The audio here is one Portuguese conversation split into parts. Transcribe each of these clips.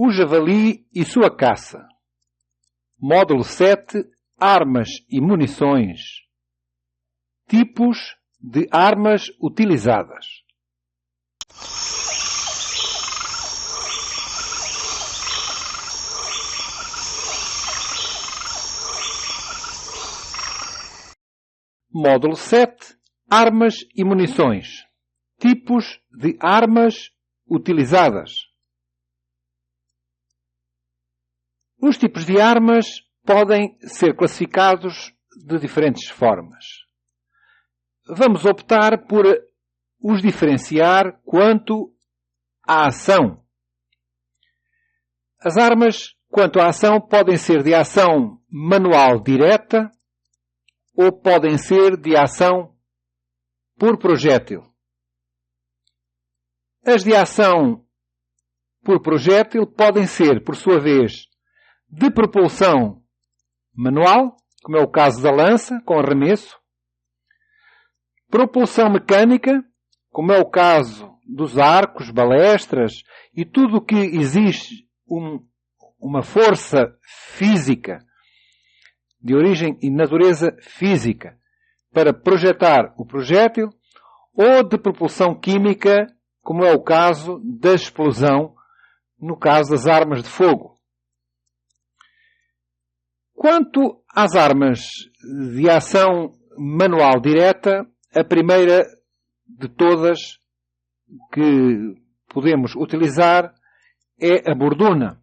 O javali e sua caça. Módulo 7. Armas e munições. Tipos de armas utilizadas. Módulo 7. Armas e munições. Tipos de armas utilizadas. Os tipos de armas podem ser classificados de diferentes formas. Vamos optar por os diferenciar quanto à ação. As armas, quanto à ação, podem ser de ação manual direta ou podem ser de ação por projétil. As de ação por projétil podem ser, por sua vez, de propulsão manual, como é o caso da lança, com arremesso. Propulsão mecânica, como é o caso dos arcos, balestras e tudo o que exige uma força física, de origem e natureza física, para projetar o projétil, ou de propulsão química, como é o caso da explosão, no caso das armas de fogo. Quanto às armas de ação manual direta, a primeira de todas que podemos utilizar é a borduna,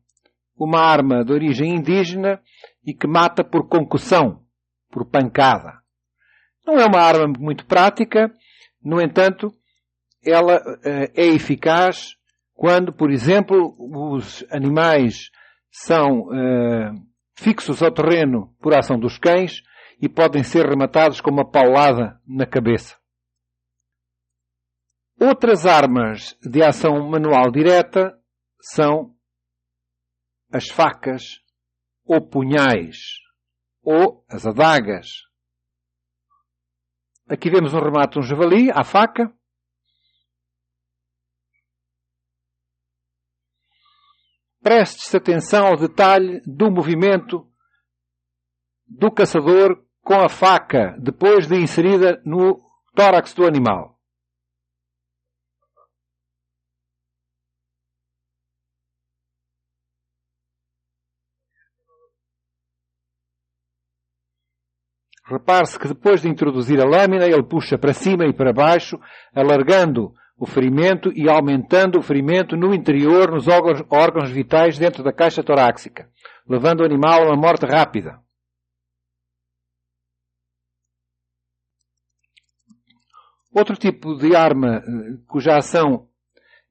uma arma de origem indígena e que mata por concussão, por pancada. Não é uma arma muito prática, no entanto, ela é eficaz quando, por exemplo, os animais são fixos ao terreno por ação dos cães e podem ser rematados com uma paulada na cabeça. Outras armas de ação manual direta são as facas ou punhais ou as adagas. Aqui vemos um remate de um javali à faca. Prestes atenção ao detalhe do movimento do caçador com a faca depois de inserida no tórax do animal. Repare-se que depois de introduzir a lâmina, ele puxa para cima e para baixo, alargando o ferimento e aumentando o ferimento no interior, nos órgãos vitais dentro da caixa torácica, levando o animal a uma morte rápida. Outro tipo de arma cuja ação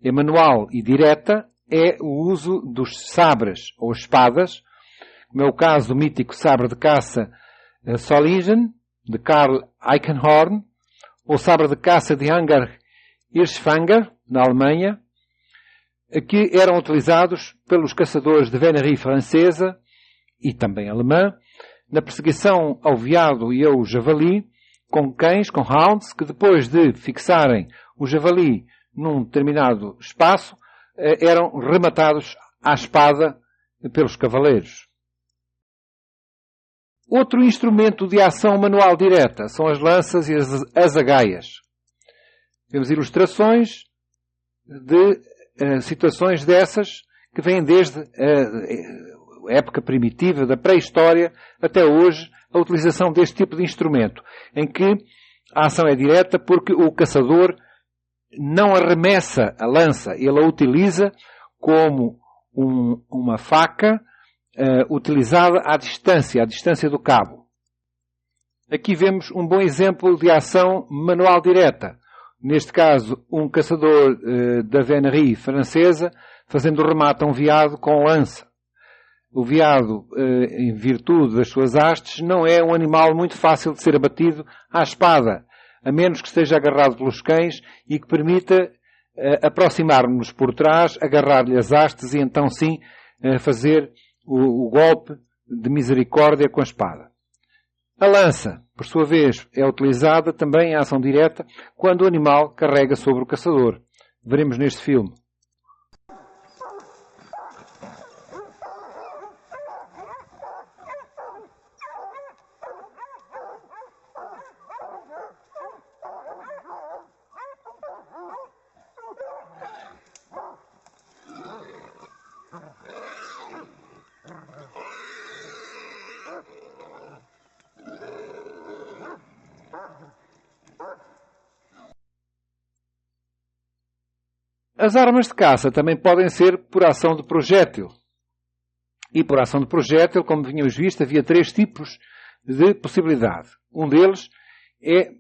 é manual e direta é o uso dos sabres ou espadas, como é o caso do mítico sabre de caça Solingen, de Karl Eichenhorn, ou sabre de caça de Anger Hirschfanger, na Alemanha, que eram utilizados pelos caçadores de venerie francesa e também alemã, na perseguição ao veado e ao javali, com cães, com hounds, que depois de fixarem o javali num determinado espaço, eram rematados à espada pelos cavaleiros. Outro instrumento de ação manual direta são as lanças e as azagaias. Temos ilustrações de situações dessas que vêm desde a época primitiva, da pré-história, até hoje, a utilização deste tipo de instrumento, em que a ação é direta porque o caçador não arremessa a lança, ele a utiliza como uma faca utilizada à distância do cabo. Aqui vemos um bom exemplo de ação manual direta. Neste caso, um caçador da venerie francesa fazendo o remate a um veado com lança. O veado, em virtude das suas hastes, não é um animal muito fácil de ser abatido à espada, a menos que esteja agarrado pelos cães e que permita aproximar-nos por trás, agarrar-lhe as hastes e então sim fazer o golpe de misericórdia com a espada. A lança, por sua vez, é utilizada também em ação direta quando o animal carrega sobre o caçador. Veremos neste filme. As armas de caça também podem ser por ação de projétil. E por ação de projétil, como tínhamos visto, havia 3 tipos de possibilidade. Um deles é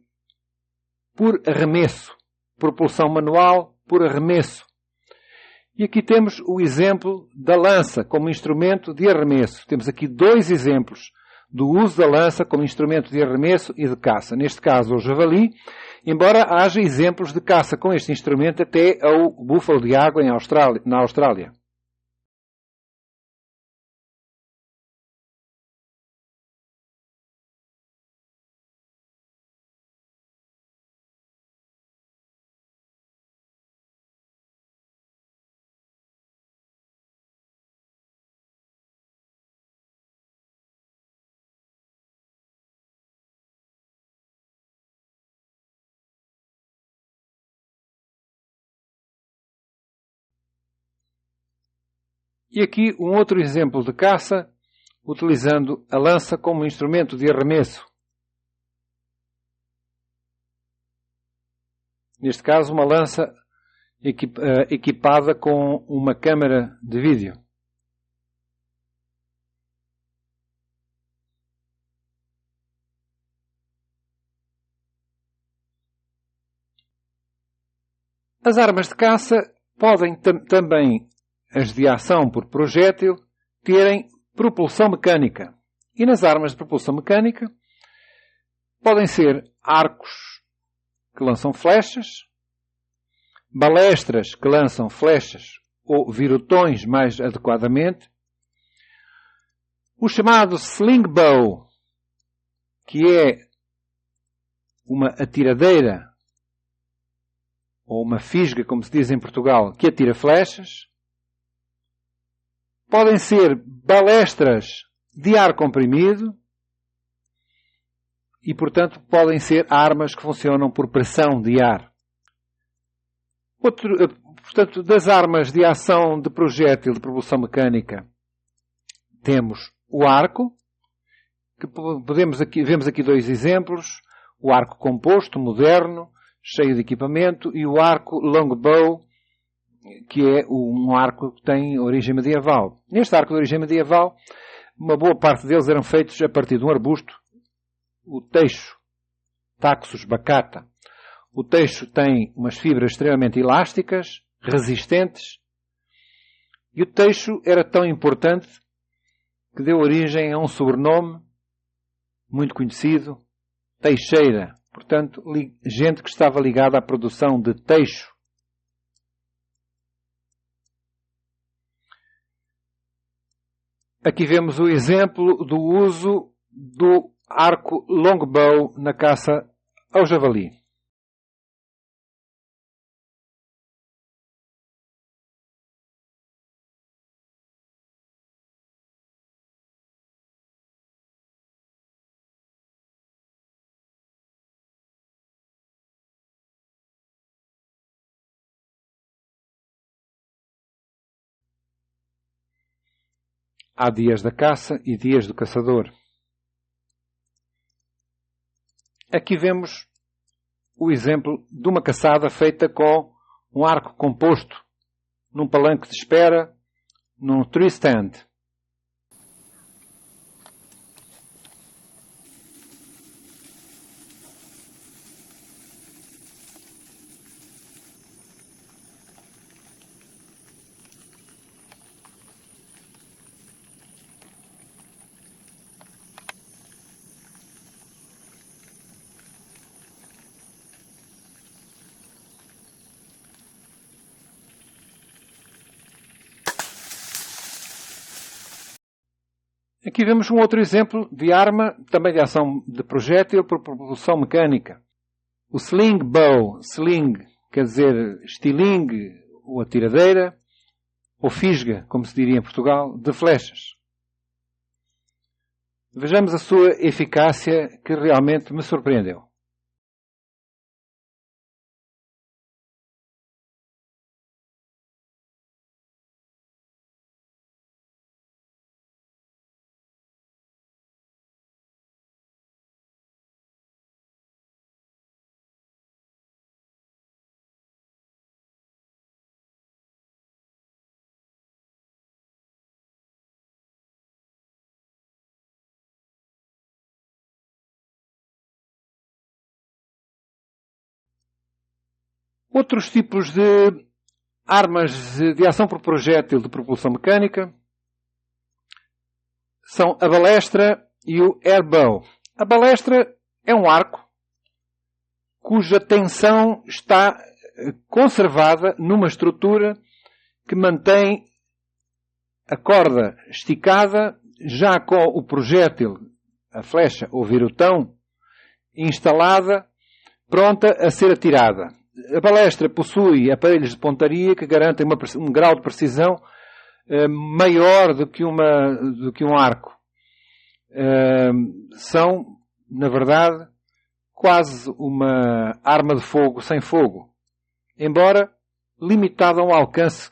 por arremesso. Propulsão manual por arremesso. E aqui temos o exemplo da lança como instrumento de arremesso. Temos aqui 2 exemplos do uso da lança como instrumento de arremesso e de caça. Neste caso, o javali, embora haja exemplos de caça com este instrumento até ao búfalo de água na Austrália. E aqui um outro exemplo de caça, utilizando a lança como instrumento de arremesso. Neste caso, uma lança equipada com uma câmara de vídeo. As armas de caça podem também, as de ação por projétil, terem propulsão mecânica. E nas armas de propulsão mecânica podem ser arcos que lançam flechas, balestras que lançam flechas ou virutões mais adequadamente, o chamado sling bow, que é uma atiradeira ou uma fisga, como se diz em Portugal, que atira flechas. Podem ser balestras de ar comprimido e, portanto, podem ser armas que funcionam por pressão de ar. Portanto, das armas de ação de projétil de propulsão mecânica, temos o arco, que vemos aqui 2 exemplos, o arco composto, moderno, cheio de equipamento, e o arco longbow, que é um arco que tem origem medieval. Neste arco de origem medieval, uma boa parte deles eram feitos a partir de um arbusto, o teixo, Taxus baccata. O teixo tem umas fibras extremamente elásticas, resistentes, e o teixo era tão importante que deu origem a um sobrenome muito conhecido, teixeira. Portanto, gente que estava ligada à produção de teixo. Aqui vemos o exemplo do uso do arco longbow na caça ao javali. Há dias da caça e dias do caçador. Aqui vemos o exemplo de uma caçada feita com um arco composto, num palanque de espera, num tree stand. Aqui vemos um outro exemplo de arma, também de ação de projétil por propulsão mecânica. O sling bow. Sling quer dizer estilingue ou atiradeira, ou fisga, como se diria em Portugal, de flechas. Vejamos a sua eficácia, que realmente me surpreendeu. Outros tipos de armas de ação por projétil de propulsão mecânica são a balestra e o airbow. A balestra é um arco cuja tensão está conservada numa estrutura que mantém a corda esticada, já com o projétil, a flecha ou virutão, instalada, pronta a ser atirada. A balestra possui aparelhos de pontaria que garantem um grau de precisão maior do que um arco. São, na verdade, quase uma arma de fogo sem fogo, embora limitada a um alcance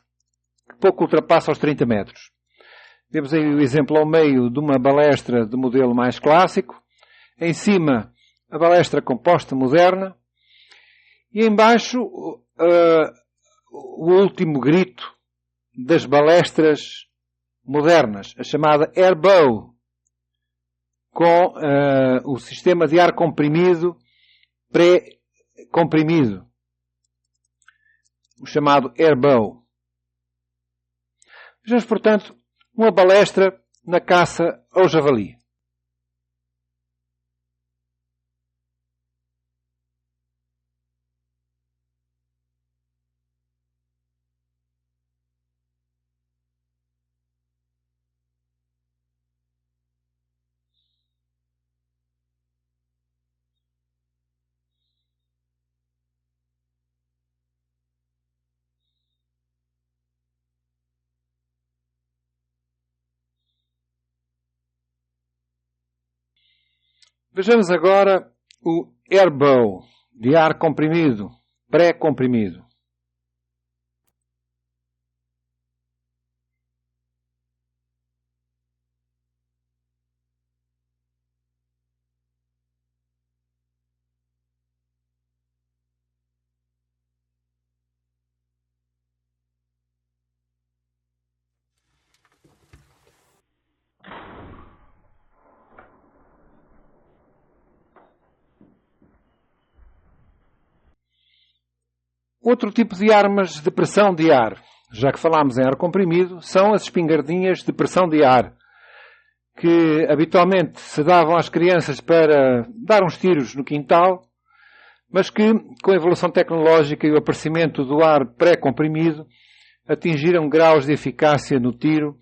que pouco ultrapassa os 30 metros. Temos aí o exemplo ao meio de uma balestra de modelo mais clássico, em cima a balestra composta moderna, e em baixo o último grito das balestras modernas, a chamada airbow, com o sistema de ar comprimido pré-comprimido, o chamado airbow. Vejamos, portanto, uma balestra na caça ao javali. Vejamos agora o airbow, de ar comprimido, pré-comprimido. Outro tipo de armas de pressão de ar, já que falámos em ar comprimido, são as espingardinhas de pressão de ar, que habitualmente se davam às crianças para dar uns tiros no quintal, mas que, com a evolução tecnológica e o aparecimento do ar pré-comprimido, atingiram graus de eficácia no tiro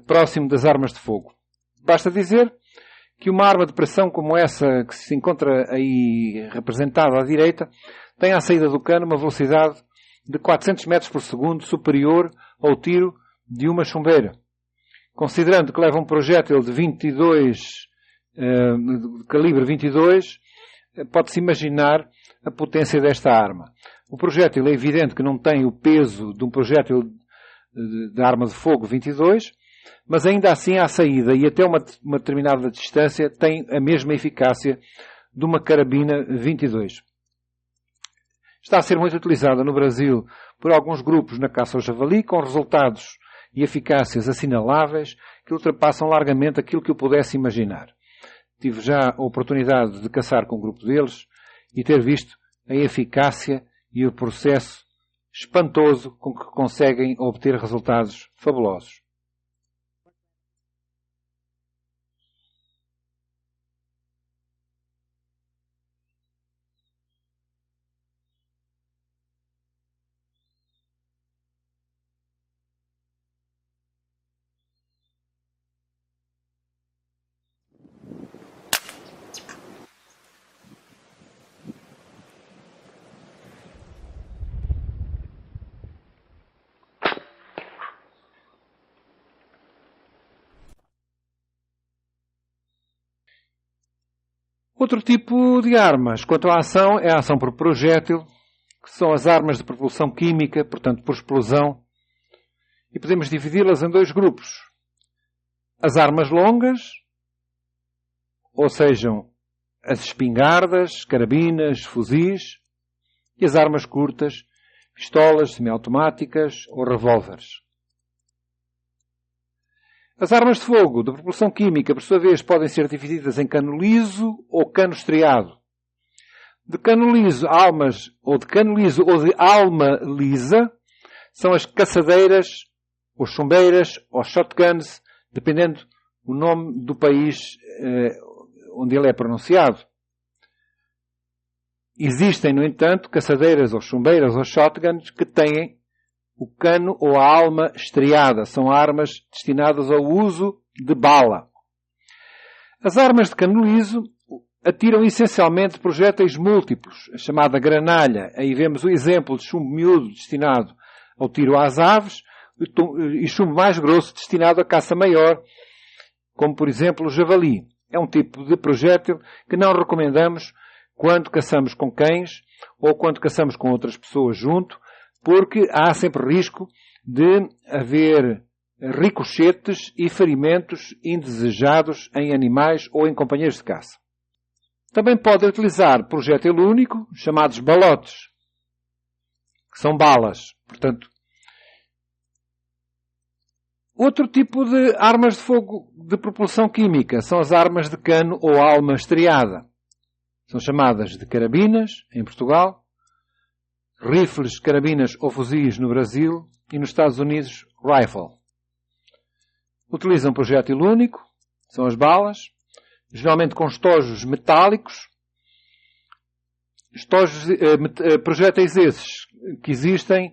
próximo das armas de fogo. Basta dizer que uma arma de pressão como essa que se encontra aí representada à direita tem à saída do cano uma velocidade de 400 metros por segundo superior ao tiro de uma chumbeira. Considerando que leva um projétil de calibre 22, pode-se imaginar a potência desta arma. O projétil é evidente que não tem o peso de um projétil de arma de fogo 22, mas ainda assim à saída e até uma determinada distância tem a mesma eficácia de uma carabina 22. Está a ser muito utilizada no Brasil por alguns grupos na caça ao javali, com resultados e eficácias assinaláveis que ultrapassam largamente aquilo que eu pudesse imaginar. Tive já a oportunidade de caçar com um grupo deles e ter visto a eficácia e o processo espantoso com que conseguem obter resultados fabulosos. Outro tipo de armas, quanto à ação, é a ação por projétil, que são as armas de propulsão química, portanto por explosão, e podemos dividi-las em dois grupos. As armas longas, ou sejam, as espingardas, carabinas, fuzis, e as armas curtas, pistolas semiautomáticas ou revólveres. As armas de fogo de propulsão química, por sua vez, podem ser divididas em cano liso ou cano estriado. De cano liso, almas, ou de cano liso ou de alma lisa, são as caçadeiras, ou chumbeiras, ou shotguns, dependendo do nome do país onde ele é pronunciado. Existem, no entanto, caçadeiras ou chumbeiras ou shotguns que têm o cano ou a alma estriada. São armas destinadas ao uso de bala. As armas de cano liso atiram essencialmente projéteis múltiplos, a chamada granalha. Aí vemos o exemplo de chumbo miúdo destinado ao tiro às aves e chumbo mais grosso destinado à caça maior, como por exemplo o javali. É um tipo de projétil que não recomendamos quando caçamos com cães ou quando caçamos com outras pessoas junto, porque há sempre risco de haver ricochetes e ferimentos indesejados em animais ou em companheiros de caça. Também pode utilizar projétil único, chamados balotes, que são balas. Portanto, outro tipo de armas de fogo de propulsão química são as armas de cano ou alma estriada. São chamadas de carabinas, em Portugal, rifles, carabinas ou fuzis no Brasil e nos Estados Unidos, rifle. Utilizam projétil único, são as balas, geralmente com estojos metálicos, projéteis esses que existem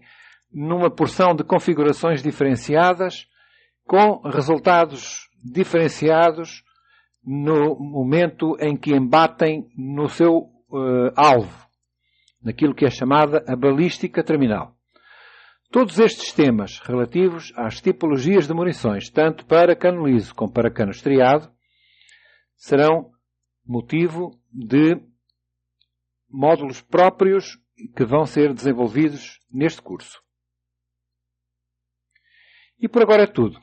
numa porção de configurações diferenciadas, com resultados diferenciados no momento em que embatem no seu alvo, naquilo que é chamada a balística terminal. Todos estes temas relativos às tipologias de munições, tanto para cano liso como para cano estriado, serão motivo de módulos próprios que vão ser desenvolvidos neste curso. E por agora é tudo.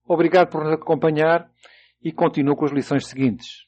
Obrigado por nos acompanhar e continuo com as lições seguintes.